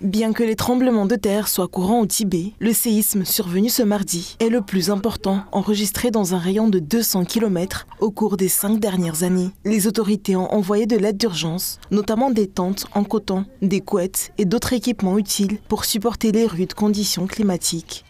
Bien que les tremblements de terre soient courants au Tibet, le séisme survenu ce mardi est le plus important enregistré dans un rayon de 200 km au cours des 5 dernières années. Les autorités ont envoyé de l'aide d'urgence, notamment des tentes en coton, des couettes et d'autres équipements utiles pour supporter les rudes conditions climatiques.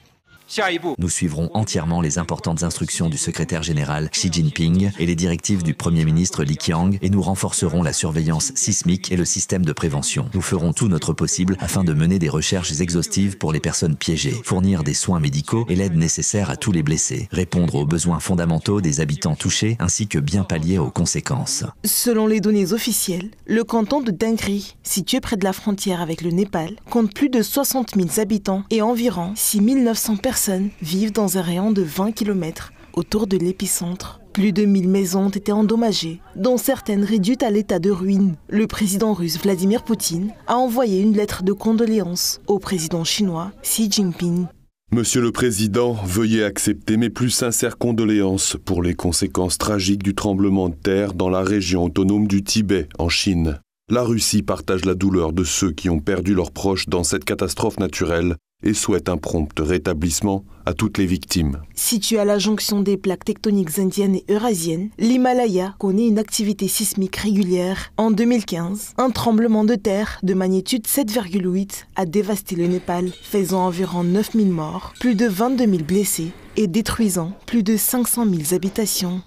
Nous suivrons entièrement les importantes instructions du secrétaire général Xi Jinping et les directives du Premier ministre Li Qiang et nous renforcerons la surveillance sismique et le système de prévention. Nous ferons tout notre possible afin de mener des recherches exhaustives pour les personnes piégées, fournir des soins médicaux et l'aide nécessaire à tous les blessés, répondre aux besoins fondamentaux des habitants touchés ainsi que bien pallier aux conséquences. Selon les données officielles, le canton de Dengri, situé près de la frontière avec le Népal, compte plus de 60 000 habitants et environ 6 900 personnes vivent dans un rayon de 20 km autour de l'épicentre. Plus de 1000 maisons ont été endommagées, dont certaines réduites à l'état de ruine. Le président russe Vladimir Poutine a envoyé une lettre de condoléances au président chinois Xi Jinping. Monsieur le Président, veuillez accepter mes plus sincères condoléances pour les conséquences tragiques du tremblement de terre dans la région autonome du Tibet, en Chine. La Russie partage la douleur de ceux qui ont perdu leurs proches dans cette catastrophe naturelle et souhaite un prompt rétablissement à toutes les victimes. Situé à la jonction des plaques tectoniques indiennes et eurasiennes, l'Himalaya connaît une activité sismique régulière. En 2015, un tremblement de terre de magnitude 7,8 a dévasté le Népal, faisant environ 9000 morts, plus de 22 000 blessés et détruisant plus de 500 000 habitations.